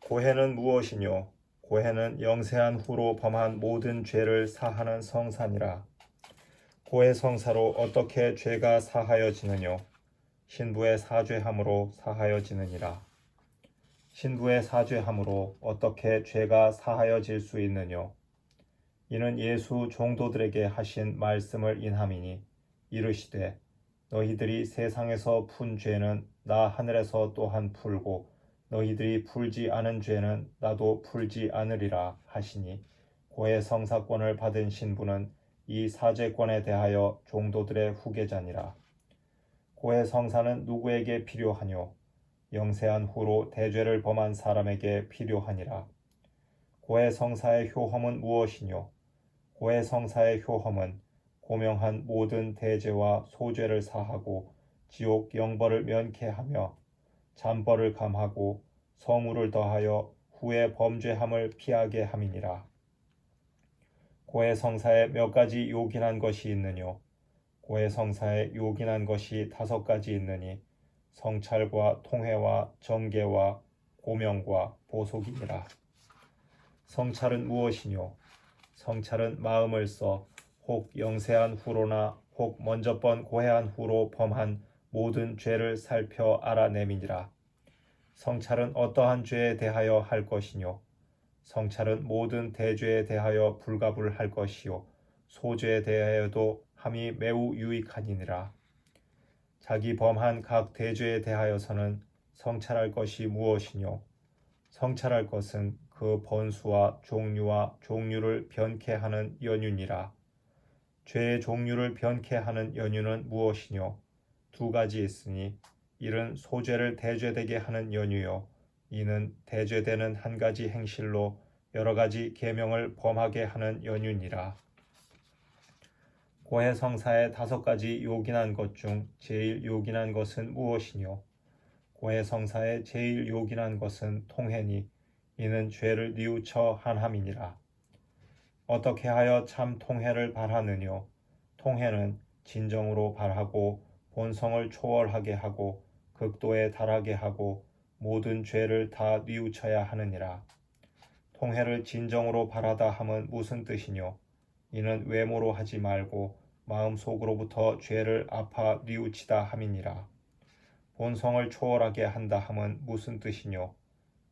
고해는 무엇이뇨? 고해는 영세한 후로 범한 모든 죄를 사하는 성사니라. 고해 성사로 어떻게 죄가 사하여지느뇨? 신부의 사죄함으로 사하여지느니라. 신부의 사죄함으로 어떻게 죄가 사하여질 수 있느뇨? 이는 예수 종도들에게 하신 말씀을 인함이니 이르시되 너희들이 세상에서 푼 죄는 나 하늘에서 또한 풀고 너희들이 풀지 않은 죄는 나도 풀지 않으리라 하시니 고해 성사권을 받은 신부는 이 사죄권에 대하여 종도들의 후계자니라. 고해 성사는 누구에게 필요하뇨? 영세한 후로 대죄를 범한 사람에게 필요하니라. 고해 성사의 효험은 무엇이뇨? 고해 성사의 효험은 고명한 모든 대죄와 소죄를 사하고 지옥 영벌을 면케하며 잠벌을 감하고 성우를 더하여 후에 범죄함을 피하게 함이니라. 고해 성사에 몇 가지 요긴한 것이 있느뇨? 고해 성사에 요긴한 것이 5가지 있느니 성찰과 통회와 정계와 고명과 보속이니라. 성찰은 무엇이뇨? 성찰은 마음을 써 혹 영세한 후로나 혹 먼저 번 고해한 후로 범한 모든 죄를 살펴 알아냄이니라. 성찰은 어떠한 죄에 대하여 할 것이뇨? 성찰은 모든 대죄에 대하여 불가불할 것이요 소죄에 대하여도 함이 매우 유익하니라. 자기 범한 각 대죄에 대하여서는 성찰할 것이 무엇이뇨? 성찰할 것은 그 번수와 종류와 종류를 변케하는 연유니라. 죄의 종류를 변케하는 연유는 무엇이뇨? 2가지 있으니 이는 소죄를 대죄되게 하는 연유요 이는 대죄되는 한 가지 행실로 여러 가지 계명을 범하게 하는 연유니라. 고해 성사의 5가지 요긴한 것 중 제일 요긴한 것은 무엇이뇨? 고해 성사의 제일 요긴한 것은 통회니 이는 죄를 뉘우쳐 한함이니라. 어떻게 하여 참 통회를 발하느뇨? 통회는 진정으로 발하고 본성을 초월하게 하고 극도에 달하게 하고 모든 죄를 다 뉘우쳐야 하느니라. 통회를 진정으로 발하다 함은 무슨 뜻이뇨? 이는 외모로 하지 말고 마음속으로부터 죄를 아파 뉘우치다 함이니라. 본성을 초월하게 한다 함은 무슨 뜻이뇨?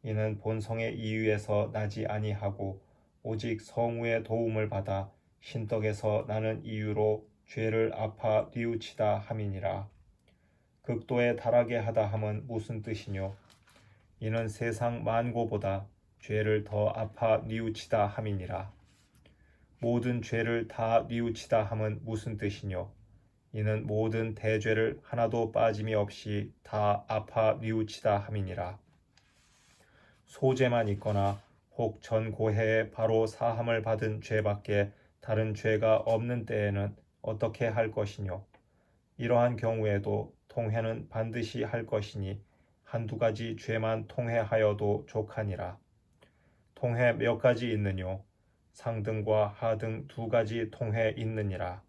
이는 본성의 이유에서 나지 아니하고 오직 성우의 도움을 받아 신덕에서 나는 이유로 죄를 아파 뉘우치다 함이니라. 극도에 달하게 하다 함은 무슨 뜻이뇨? 이는 세상 만고보다 죄를 더 아파 뉘우치다 함이니라. 모든 죄를 다 뉘우치다 함은 무슨 뜻이뇨? 이는 모든 대죄를 하나도 빠짐이 없이 다 아파 뉘우치다 함이니라. 소죄만 있거나 혹 전 고해에 바로 사함을 받은 죄밖에 다른 죄가 없는 때에는 어떻게 할 것이뇨? 이러한 경우에도 통회는 반드시 할 것이니 1-2가지 죄만 통회하여도 족하니라. 통회 몇 가지 있느뇨? 상등과 하등 2가지 통회 있느니라.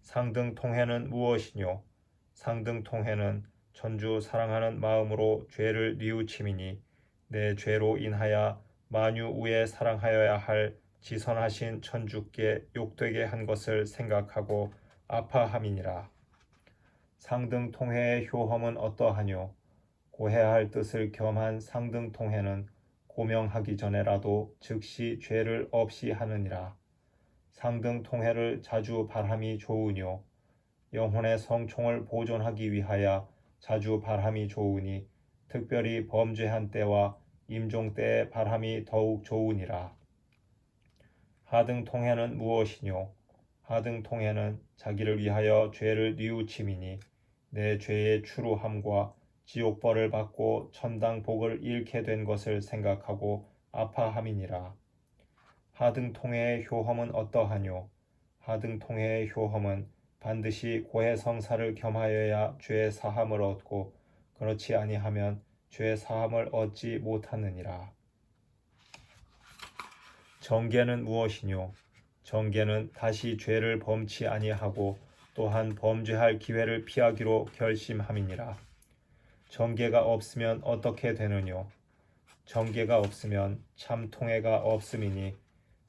상등 통회는 무엇이뇨? 상등 통회는 천주 사랑하는 마음으로 죄를 뉘우침이니 내 죄로 인하여 만유 우에 사랑하여야 할 지선하신 천주께 욕되게 한 것을 생각하고 아파함이니라. 상등 통회의 효험은 어떠하뇨? 고해할 뜻을 겸한 상등 통회는 고명하기 전에라도 즉시 죄를 없이 하느니라. 상등 통회를 자주 발함이 좋으뇨? 영혼의 성총을 보존하기 위하여 자주 발함이 좋으니 특별히 범죄한 때와 임종 때의 발함이 더욱 좋으니라. 하등 통회는 무엇이뇨? 하등 통회는 자기를 위하여 죄를 뉘우침이니 내 죄의 추루함과 지옥벌을 받고 천당 복을 잃게 된 것을 생각하고 아파함이니라. 하등 통회의 효험은 어떠하뇨? 하등 통회의 효험은 반드시 고해 성사를 겸하여야 죄 사함을 얻고 그렇지 아니하면 죄 사함을 얻지 못하느니라. 정계는 무엇이뇨? 정계는 다시 죄를 범치 아니하고 또한 범죄할 기회를 피하기로 결심함이니라. 정계가 없으면 어떻게 되느뇨? 정죄가 없으면 참 통회가 없음이니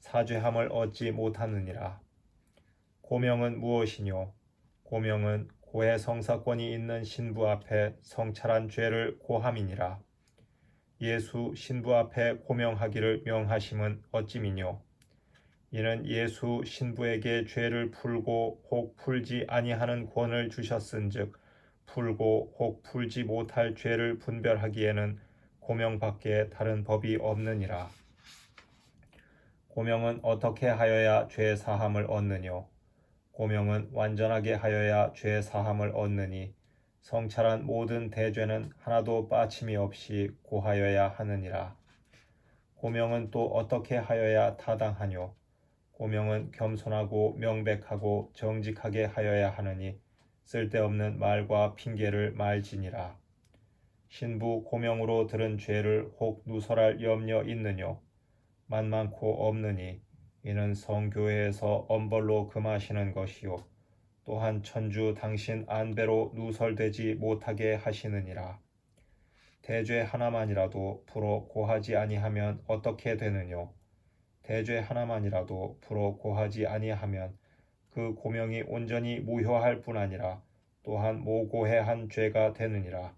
사죄함을 얻지 못하느니라. 고명은 무엇이뇨? 고명은 고해 성사권이 있는 신부 앞에 성찰한 죄를 고함이니라. 예수 신부 앞에 고명하기를 명하심은 어찌미뇨? 이는 예수 신부에게 죄를 풀고 혹 풀지 아니하는 권을 주셨은즉 풀고 혹 풀지 못할 죄를 분별하기에는 고명밖에 다른 법이 없느니라. 고명은 어떻게 하여야 죄 사함을 얻느뇨? 고명은 완전하게 하여야 죄 사함을 얻느니 성찰한 모든 대죄는 하나도 빠침이 없이 고하여야 하느니라. 고명은 또 어떻게 하여야 타당하뇨? 고명은 겸손하고 명백하고 정직하게 하여야 하느니 쓸데없는 말과 핑계를 말지니라. 신부 고명으로 들은 죄를 혹 누설할 염려 있느뇨? 만만코 없느니 이는 성교회에서 엄벌로 금하시는 것이요 또한 천주 당신 안배로 누설되지 못하게 하시느니라. 대죄 하나만이라도 불어 고하지 아니하면 어떻게 되느뇨? 대죄 하나만이라도 불어 고하지 아니하면 그 고명이 온전히 무효할 뿐 아니라 또한 모고해한 죄가 되느니라.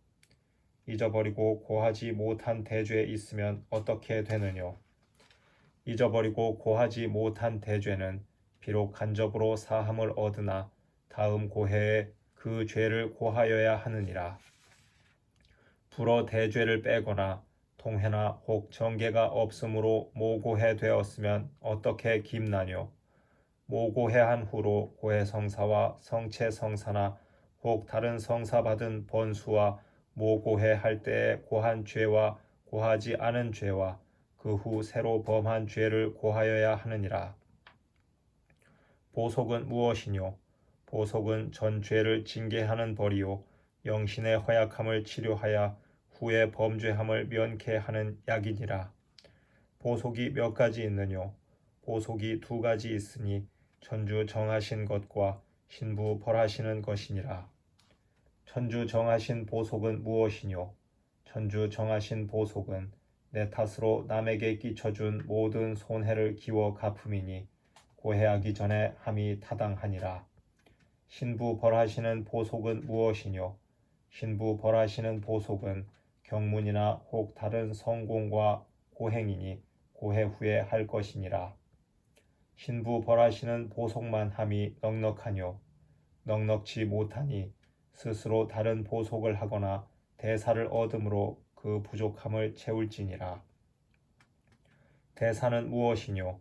잊어버리고 고하지 못한 대죄 있으면 어떻게 되느뇨? 잊어버리고 고하지 못한 대죄는 비록 간접으로 사함을 얻으나 다음 고해에 그 죄를 고하여야 하느니라. 불어 대죄를 빼거나 통회나 혹 정죄가 없으므로 모고해 되었으면 어떻게 김나뇨? 모고해한 후로 고해성사와 성체성사나 혹 다른 성사 받은 번수와 모고해 할 때에 고한 죄와 고하지 않은 죄와 그 후 새로 범한 죄를 고하여야 하느니라. 보속은 무엇이뇨? 보속은 전 죄를 징계하는 벌이요 영신의 허약함을 치료하여 후에 범죄함을 면케하는 약이니라. 보속이 몇 가지 있느뇨? 보속이 두 가지 있으니 천주 정하신 것과 신부 벌하시는 것이니라. 천주 정하신 보속은 무엇이뇨? 천주 정하신 보속은 내 탓으로 남에게 끼쳐준 모든 손해를 기워 갚음이니 고해하기 전에 함이 타당하니라. 신부 벌하시는 보속은 무엇이뇨? 신부 벌하시는 보속은 경문이나 혹 다른 성공과 고행이니 고해 후에 할 것이니라. 신부 벌하시는 보속만 함이 넉넉하뇨? 넉넉지 못하니 스스로 다른 보속을 하거나 대사를 얻음으로 그 부족함을 채울지니라. 대사는 무엇이뇨?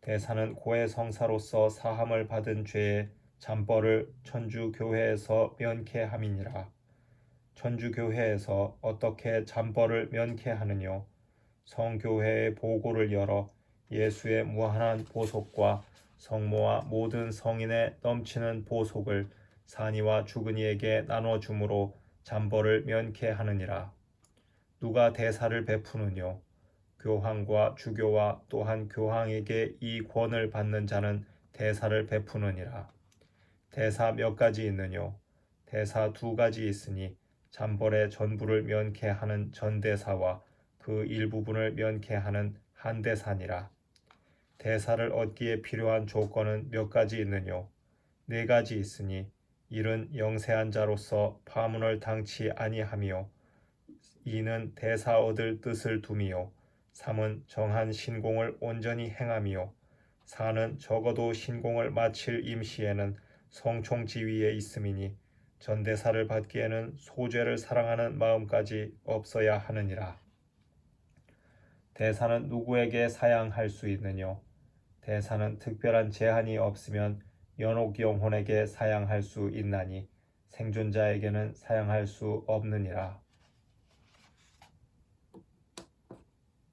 대사는 고해 성사로서 사함을 받은 죄의 잠벌을 천주교회에서 면케함이니라. 천주교회에서 어떻게 잠벌을 면케하느뇨? 성교회의 보고를 열어 예수의 무한한 보속과 성모와 모든 성인의 넘치는 보속을 산이와 주근이에게 나눠주므로 잠벌을 면케하느니라. 누가 대사를 베푸느뇨? 교황과 주교와 또한 교황에게 이 권을 받는 자는 대사를 베푸느니라. 대사 몇 가지 있느뇨? 대사 두 가지 있으니 잠벌의 전부를 면케하는 전대사와 그 일부분을 면케하는 한대사니라. 대사를 얻기에 필요한 조건은 몇 가지 있느뇨? 네 가지 있으니 일은 영세한 자로서 파문을 당치 아니하며 이는 대사 얻을 뜻을 둠이요 3은 정한 신공을 온전히 행하며 4는 적어도 신공을 마칠 임시에는 성총지위에 있음이니 전대사를 받기에는 소죄를 사랑하는 마음까지 없어야 하느니라. 대사는 누구에게 사양할 수 있느뇨? 대사는 특별한 제한이 없으면 연옥 영혼에게 사양할 수 있나니 생존자에게는 사양할 수 없느니라.